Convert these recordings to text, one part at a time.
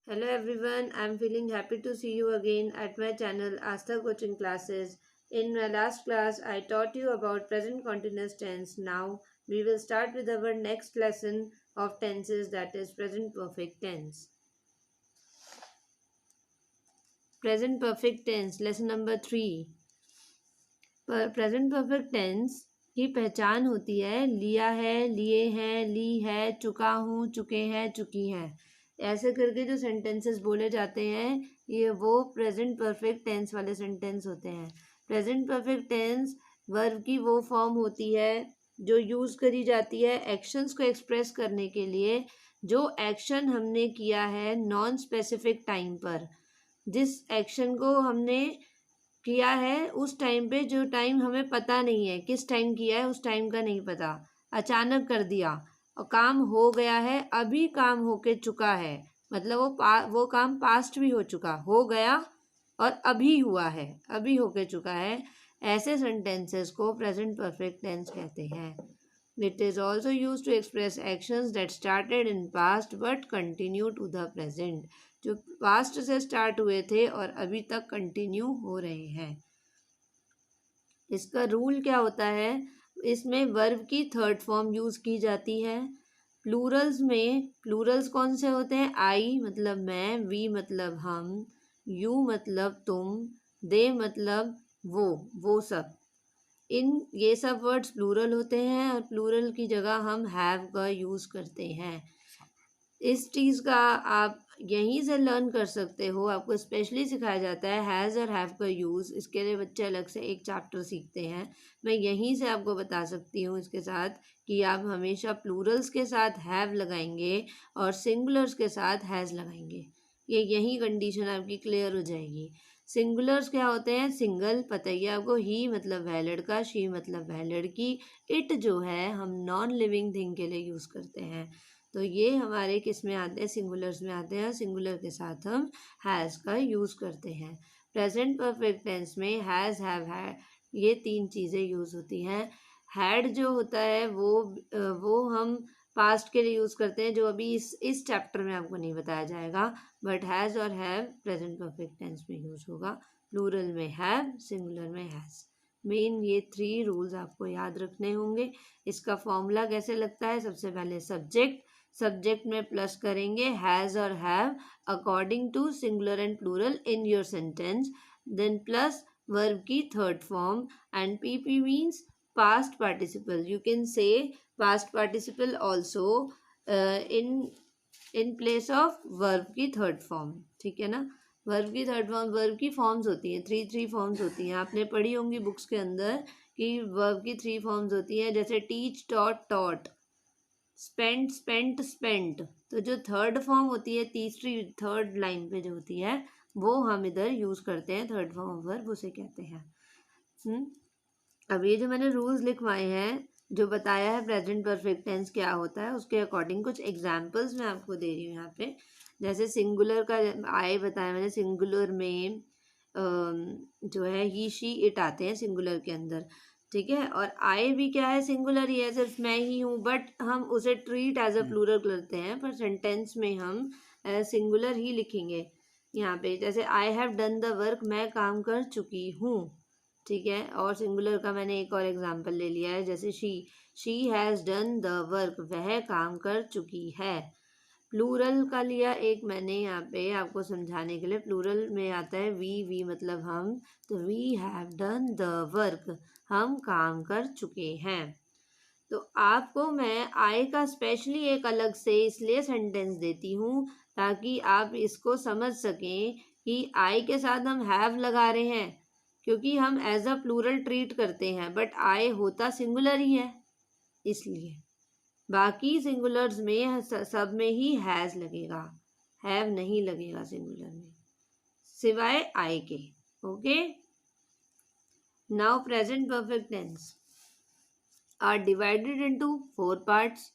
Hello everyone, I'm feeling happy to see you again at my channel Astha Coaching Classes. In my last class, I taught you about present continuous tense. Now, we will start with our next lesson of tenses, that is present perfect tense. Present perfect tense, lesson number 3. Present perfect tense की पहचान होती है लिया है, लिए हैं, ली है, चुका हूँ, चुके हैं, चुकी हैं। ऐसे करके जो सेंटेंसेस बोले जाते हैं ये वो प्रेजेंट परफेक्ट टेंस वाले सेंटेंस होते हैं। प्रेजेंट परफेक्ट टेंस वर्ब की वो फॉर्म होती है जो यूज़ करी जाती है एक्शंस को एक्सप्रेस करने के लिए। जो एक्शन हमने किया है नॉन स्पेसिफिक टाइम पर, जिस एक्शन को हमने किया है उस टाइम पे जो टाइम हमें पता नहीं है किस टाइम किया है, उस टाइम का नहीं पता, अचानक कर दिया और काम हो गया है, अभी काम होके चुका है, मतलब वो काम पास्ट भी हो गया और अभी हुआ है, अभी होके चुका है। ऐसे सेंटेंसेस को प्रेजेंट परफेक्ट टेंस कहते हैं। It is also use to express actions that started in past but continue to the present, जो पास्ट से स्टार्ट हुए थे और अभी तक कंटिन्यू हो रहे हैं। इसका रूल क्या होता है, इसमें वर्ब की थर्ड फॉर्म यूज़ की जाती है। प्लूरल्स में प्लूरल्स कौन से होते हैं? आई मतलब मैं, वी मतलब हम, यू मतलब तुम, दे मतलब वो सब। ये सब वर्ड्स प्लूरल होते हैं और प्लूरल की जगह हम हैव का यूज़ करते हैं। इस चीज़ का आप यहीं से लर्न कर सकते हो, आपको स्पेशली सिखाया जाता है हैज़ और हैव का यूज़। इसके लिए बच्चे अलग से एक चैप्टर सीखते हैं। मैं यहीं से आपको बता सकती हूँ इसके साथ कि आप हमेशा प्लूरल्स के साथ हैव लगाएंगे और सिंगुलर्स के साथ हैज़ लगाएंगे। यही कंडीशन आपकी क्लियर हो जाएगी। सिंगुलर्स क्या होते हैं? सिंगल, पता ही है आपको, ही मतलब वह लड़का, शी मतलब वह लड़की, इट जो है हम नॉन लिविंग थिंग के लिए यूज़ करते हैं। तो ये हमारे किस में आते हैं? सिंगुलर्स में आते हैं। सिंगुलर के साथ हम हैज़ का यूज़ करते हैं। प्रेजेंट परफेक्ट टेंस में हैज़, हैव, हैड, ये 3 चीज़ें यूज़ होती हैं। हैड जो होता है वो हम पास्ट के लिए यूज़ करते हैं, जो अभी इस चैप्टर में आपको नहीं बताया जाएगा। बट हैज़ और हैव प्रेजेंट परफेक्ट टेंस में यूज़ होगा। प्लूरल में हैव, सिंगुलर में हैज़। मेन ये 3 रूल्स आपको याद रखने होंगे। इसका फॉर्मूला कैसे लगता है? सबसे पहले सब्जेक्ट में प्लस करेंगे हैज़ और have according to singular and plural in your sentence, then plus verb की third form and PP means past participle. You can say past participle also in place of verb की third form. ठीक है ना? Verb की third form, verb की forms होती हैं, three forms होती हैं। आपने पढ़ी होंगी बुक्स के अंदर कि वर्ब की 3 फॉर्म्स होती हैं, जैसे टीच, टॉट, स्पेंट। तो जो थर्ड फॉर्म होती है, थर्ड लाइन पे जो होती है, वो हम इधर यूज़ करते हैं, थर्ड फॉर्म ऑफ वर्ब उसे कहते हैं। अब ये जो मैंने रूल्स लिखवाए हैं, जो बताया है प्रेजेंट परफेक्ट टेंस क्या होता है, उसके अकॉर्डिंग कुछ एग्जांपल्स मैं आपको दे रही हूँ यहाँ पे। जैसे सिंगुलर का आए बताया मैंने, सिंगुलर में जो है ही, शी, इट आते हैं सिंगुलर के अंदर। ठीक है, और आई भी क्या है? सिंगुलर ही है, सिर्फ मैं ही हूँ, बट हम उसे ट्रीट एज अ प्लूरल करते हैं, पर सेंटेंस में हम सिंगुलर ही लिखेंगे यहाँ पे। जैसे I have done the work, मैं काम कर चुकी हूँ। ठीक है, और सिंगुलर का मैंने एक और एग्जांपल ले लिया है, जैसे she has done the work, वह काम कर चुकी है। प्लूरल का लिया एक मैंने यहाँ पे आपको समझाने के लिए। प्लूरल में आता है वी मतलब हम, तो we have done the work, हम काम कर चुके हैं। तो आपको मैं आई का स्पेशली एक अलग से इसलिए सेंटेंस देती हूँ ताकि आप इसको समझ सकें कि आई के साथ हम हैव लगा रहे हैं क्योंकि हम एज अ प्लूरल ट्रीट करते हैं, बट आई होता सिंगुलर ही है, इसलिए। बाकी सिंगुलर्स में सब में ही हैज़ लगेगा, हैव नहीं लगेगा सिंगुलर में, सिवाय आई के। Okay, now present perfect tense are divided into 4 parts: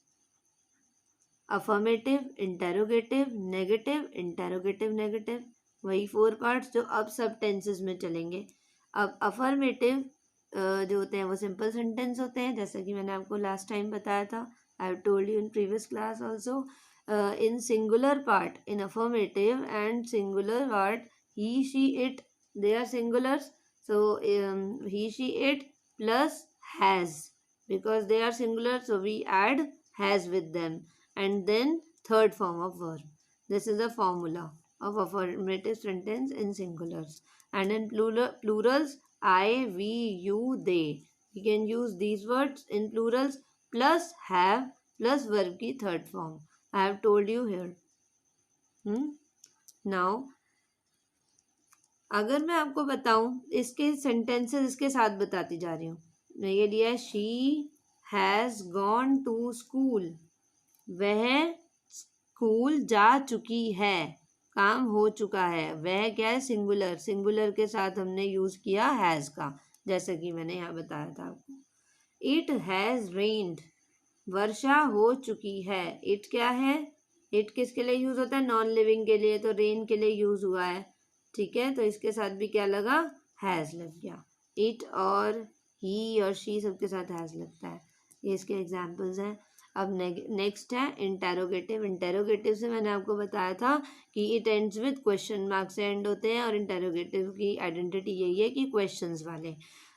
affirmative, interrogative, negative, interrogative, negative. वही 4 पार्ट्स जो अब सब टेंसेस में चलेंगे। अब अफर्मेटिव जो होते हैं वो सिंपल सेंटेंस होते हैं, जैसा कि मैंने आपको लास्ट टाइम बताया था। I have told you in previous class also. in singular part, in affirmative and singular part, he, she, it, they are singulars. So he, she, it plus has, because they are singular, so we add has with them, and then third form of verb. This is the formula of affirmative sentence in singulars. And in plurals, I, we, you, they. We can use these words in plurals plus have plus verb की third form. I have told you here. Now, अगर मैं आपको बताऊं, इसके sentences इसके साथ बताती जा रही हूँ. ये लिया है, she has gone to school. वह स्कूल जा चुकी है, काम हो चुका है. वह क्या है? सिंगुलर. सिंगुलर के साथ हमने यूज किया हैज का, जैसा कि मैंने यहाँ बताया था आपको. इट हैज रेन्ड. वर्षा हो चुकी है. इट क्या है? इट किसके लिए यूज होता है? नॉन लिविंग के लिए. तो रेन के लिए यूज हुआ है. ठीक है, तो इसके साथ भी क्या लगा? हैज लग गया. इट और ही और शी सबके साथ हैज लगता है. ये इसके एग्जाम्पल्स हैं. अब नेक्स्ट है इंटेरोगेटिव. इंटेरोगेटिव से मैंने आपको बताया था कि it ends with question mark से एंड होते हैं, और इंटेरोगेटिव की आइडेंटिटी यही है कि क्वेश्चंस वाले.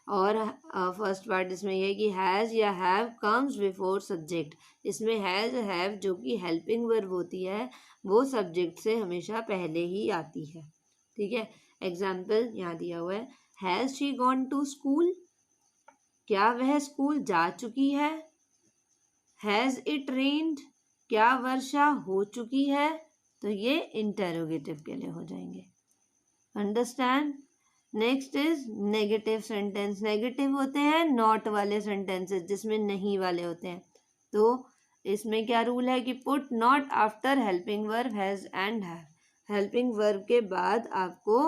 और फर्स्ट पार्ट इसमें यह है कि हैज़ या हैव कम्स बिफोर सब्जेक्ट. इसमें हैज़ हैव जो कि हेल्पिंग वर्ब होती है, वो सब्जेक्ट से हमेशा पहले ही आती है. ठीक है, एग्जाम्पल यहाँ दिया हुआ है. Has she gone to school. क्या वह स्कूल जा चुकी है? Has it rained. क्या वर्षा हो चुकी है? तो ये इंटेरोगेटिव के लिए हो जाएंगे. Understand. Next is negative sentence. Negative होते हैं नॉट वाले सेंटेंसेस, जिसमें नहीं वाले होते हैं. तो इसमें क्या रूल है कि put not after helping verb has and have. Helping verb के बाद आपको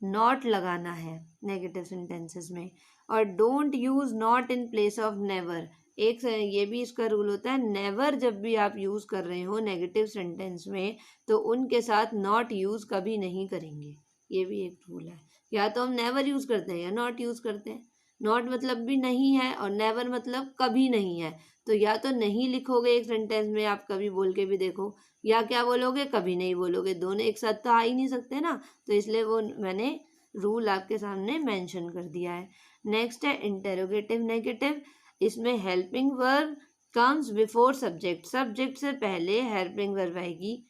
नॉट लगाना है नेगेटिव सेंटेंसेस में. और don't use not in place of never. एक ये भी इसका रूल होता है, नेवर जब भी आप यूज कर रहे हो नेगेटिव सेंटेंस में, तो उनके साथ नॉट यूज कभी नहीं करेंगे. ये भी एक रूल है. या तो हम नेवर यूज करते हैं या नॉट यूज करते हैं. नॉट मतलब भी नहीं है और नेवर मतलब कभी नहीं है. तो या तो नहीं लिखोगे एक सेंटेंस में, आप कभी बोल के भी देखो, या क्या बोलोगे? कभी नहीं बोलोगे. दोनों एक साथ तो आ ही नहीं सकते ना. तो इसलिए वो मैंने रूल आपके सामने मेंशन कर दिया है. नेक्स्ट है इंटेरोगेटिव नेगेटिव. इसमें helping verb comes before subject. Subject से पहले हेल्पिंग वर्ब आएगी.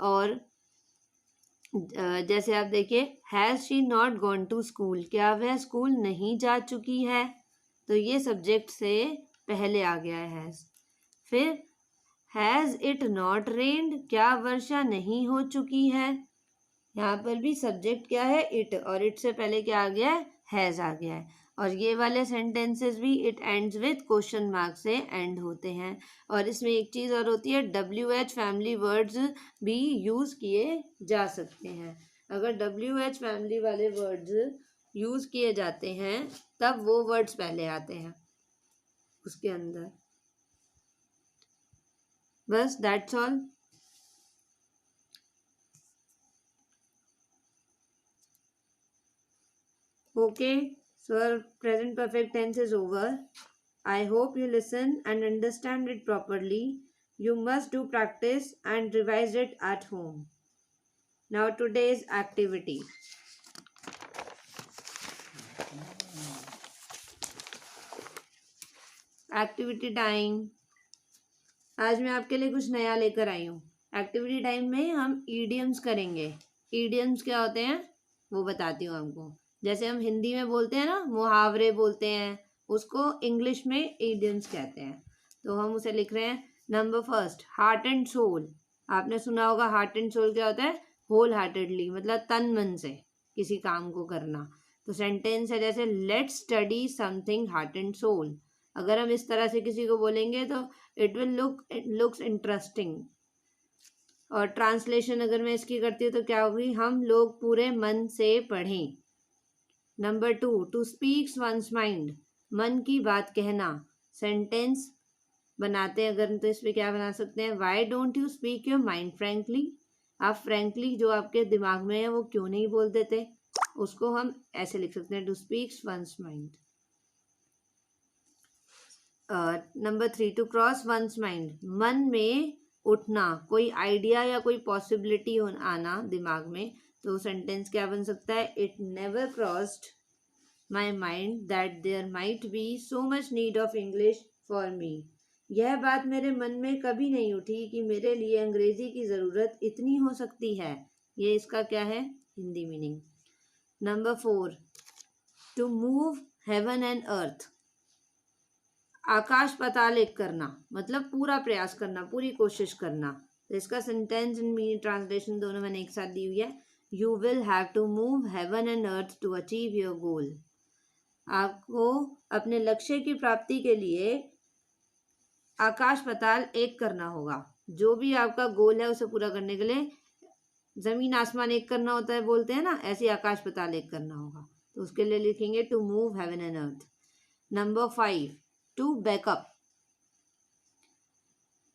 और जैसे आप देखिए, has she not gone to school. क्या वह स्कूल नहीं जा चुकी है? तो ये सब्जेक्ट से पहले आ गया है हैज़. फिर हैज़ इट नॉट रेन्ड. क्या वर्षा नहीं हो चुकी है? यहाँ पर भी सब्जेक्ट क्या है? इट. और इट से पहले क्या आ गया है? हैज़ आ गया है. और ये वाले सेंटेंसेस भी it ends with question mark से एंड होते हैं. और इसमें एक चीज़ और होती है, WH फैमिली वर्ड्स भी यूज़ किए जा सकते हैं. अगर WH फैमिली वाले वर्ड्स यूज़ किए जाते हैं तब वो वर्ड्स पहले आते हैं उसके अंदर. बस that's all. Okay, so our present perfect tense is over. I hope you listen and understand it properly. You must do practice and revise it at home. Now today's activity. Activity time. आज मैं आपके लिए कुछ नया लेकर आई हूँ. Activity time में हम idioms करेंगे. idioms क्या होते हैं वो बताती हूँ आपको. जैसे हम हिंदी में बोलते हैं ना, मुहावरे बोलते हैं, उसको इंग्लिश में इडियम्स कहते हैं. तो हम उसे लिख रहे हैं. Number first, heart and soul. आपने सुना होगा हार्ट एंड सोल क्या होता है? होल हार्टेडली, मतलब तन मन से किसी काम को करना. तो सेंटेंस है जैसे let's study something heart and soul. अगर हम इस तरह से किसी को बोलेंगे तो इट विल लुक्स इंटरेस्टिंग. और ट्रांसलेशन अगर मैं इसकी करती हूँ तो क्या होगी? हम लोग पूरे मन से पढ़ें. Number 2, to speaks one's mind. मन की बात कहना. सेंटेंस बनाते हैं अगर तो इस पर क्या बना सकते हैं? Why don't you speak your mind frankly. आप फ्रेंकली जो आपके दिमाग में है वो क्यों नहीं बोल देते? उसको हम ऐसे लिख सकते हैं, to speaks one's mind. Number 3, to cross one's mind. मन में उठना, कोई आइडिया या कोई पॉसिबिलिटी आना दिमाग में, तो सेंटेंस क्या बन सकता है? It never crossed my mind that there might be so much need of English for me. यह बात मेरे मन में कभी नहीं उठी कि मेरे लिए अंग्रेजी की ज़रूरत इतनी हो सकती है। ये इसका क्या है? Hindi meaning. Number 4, to move heaven and earth. आकाश पाताल एक करना, मतलब पूरा प्रयास करना, पूरी कोशिश करना। तो इसका सेंटेंस एंड मीनिंग ट्रांसलेशन दोनों मैंने एक साथ दी हुई है। You will have to move heaven and earth to achieve your goal. आपको अपने लक्ष्य की प्राप्ति के लिए आकाश पाताल एक करना होगा। जो भी आपका गोल है उसे पूरा करने के लिए जमीन आसमान एक करना होता है, बोलते हैं ना, ऐसे आकाश पाताल एक करना होगा। तो उसके लिए लिखेंगे to move heaven and earth. Number 5, to backup.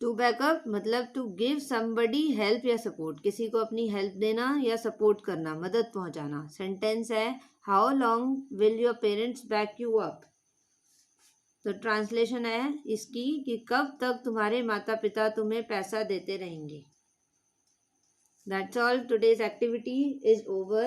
To backup मतलब टू गिव समबडी हेल्प या सपोर्ट, किसी को अपनी हेल्प देना या सपोर्ट करना, मदद पहुंचाना। सेंटेंस है how long will your parents back you up. तो ट्रांसलेशन है इसकी कि कब तक तुम्हारे माता पिता तुम्हें पैसा देते रहेंगे। That's all. Today's activity is over.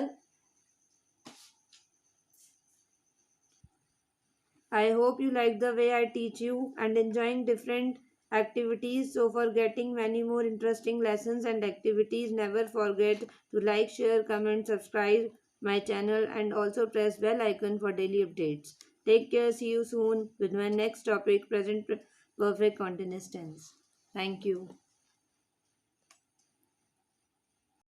I hope you like the way I teach you and enjoying different activities. So for getting many more interesting lessons and activities, never forget to like, share, comment, subscribe my channel and also press bell icon for daily updates. Take care. See you soon with my next topic, present perfect continuous tense. Thank you.